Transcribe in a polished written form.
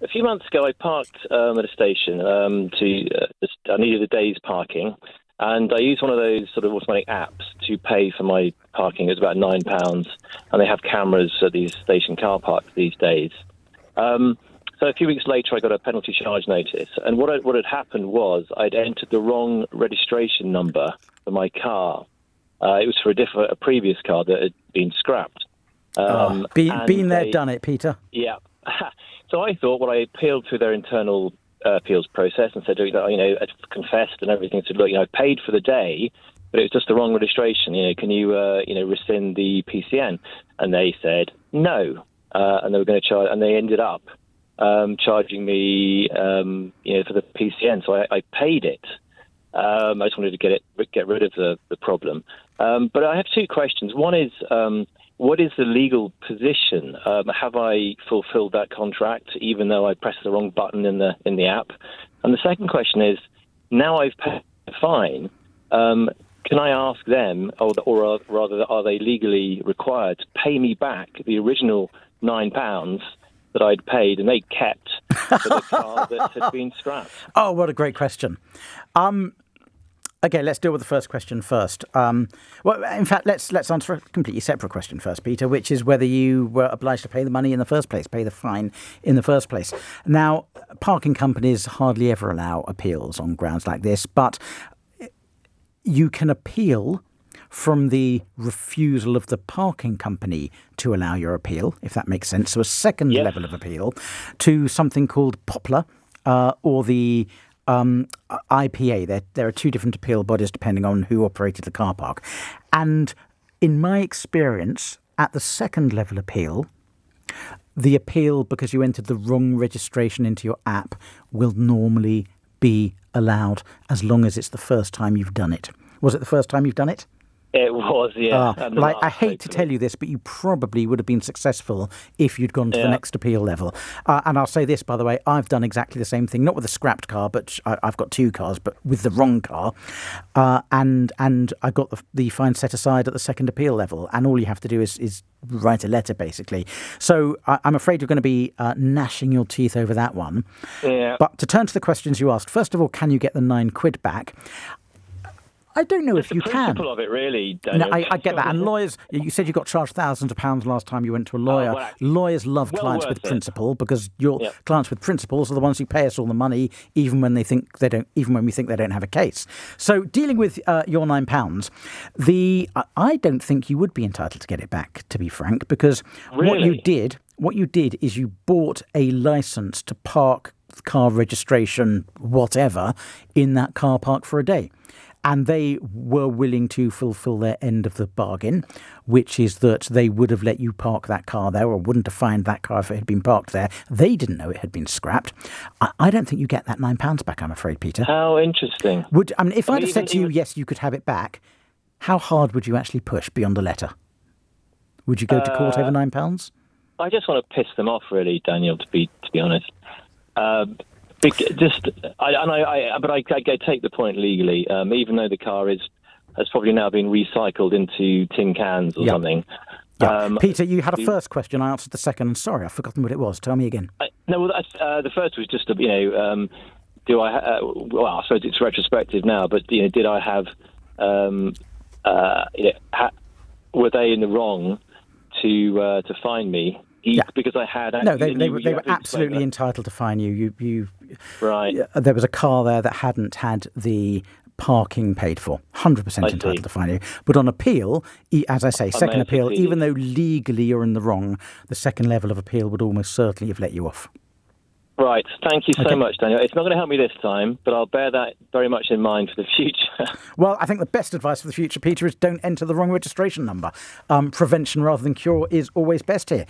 a few months ago, I parked at a station I needed a day's parking, and I used one of those sort of automatic apps to pay for my parking. It was about £9, and they have cameras at these station car parks these days. So a few weeks later, I got a penalty charge notice, and what had happened was I'd entered the wrong registration number for my car. It was for a previous car that had been scrapped. Been there, done it, Peter. Yeah. So I thought, I appealed through their internal appeals process and said, I confessed and everything. Said, look, I paid for the day, but it was just the wrong registration. Can you, rescind the PCN? And they said no, and they were going to charge, and they ended up charging me, for the PCN. So I paid it. I just wanted to get rid of the problem. But I have two questions. One is, what is the legal position? Have I fulfilled that contract, even though I pressed the wrong button in the app? And the second question is, now I've paid the fine, can I ask them, or rather, are they legally required to pay me back the original £9 that I'd paid, and they kept for the car that had been scrapped? Oh, what a great question. Okay, let's deal with the first question first. Well, in fact, let's answer a completely separate question first, Peter, which is whether you were obliged to pay the money in the first place, pay the fine in the first place. Now, parking companies hardly ever allow appeals on grounds like this, but you can appeal from the refusal of the parking company to allow your appeal, if that makes sense. So a second level of appeal to something called Poplar or the IPA. There are two different appeal bodies depending on who operated the car park. And in my experience, at the second level appeal, the appeal because you entered the wrong registration into your app will normally be allowed as long as it's the first time you've done it. Was it the first time you've done it? It was, yeah. I hate to tell you this, but you probably would have been successful if you'd gone to the next appeal level. And I'll say this, by the way, I've done exactly the same thing, not with a scrapped car, but I've got two cars, but with the wrong car. And I got the fine set aside at the second appeal level. And all you have to do is write a letter, basically. So I'm afraid you're going to be gnashing your teeth over that one. Yeah. But to turn to the questions you asked, first of all, can you get the £9 back? I don't know if you can. The principle of it, really, Daniel. No, I get that. And lawyers, you said you got charged thousands of pounds last time you went to a lawyer. Lawyers love clients with principle because your clients with principles are the ones who pay us all the money, even when we think they don't have a case. So dealing with your £9, I don't think you would be entitled to get it back, to be frank, because what you did is you bought a license to park, car registration, whatever, in that car park for a day. And they were willing to fulfill their end of the bargain, which is that they would have let you park that car there or wouldn't have fined that car if it had been parked there. They didn't know it had been scrapped. I don't think you get that £9 back, I'm afraid, Peter. How interesting. If I'd have said to you, yes, you could have it back, how hard would you actually push beyond a letter? Would you go to court over £9? I just want to piss them off, really, Daniel, to be honest. But I take the point legally. Even though the car has probably now been recycled into tin cans or something. Peter, you had a first question. I answered the second. And sorry, I've forgotten what it was. Tell me again. The first was just do I? Well, I suppose it's retrospective now, but did I have? Were they in the wrong to fine me? Because I had... No, they were absolutely entitled to fine you. Right. There was a car there that hadn't had the parking paid for. 100% entitled to fine you. But on appeal, as I say, second appeal, even though legally you're in the wrong, the second level of appeal would almost certainly have let you off. Right. Thank you so much, Daniel. It's not going to help me this time, but I'll bear that very much in mind for the future. Well, I think the best advice for the future, Peter, is don't enter the wrong registration number. Prevention rather than cure is always best here.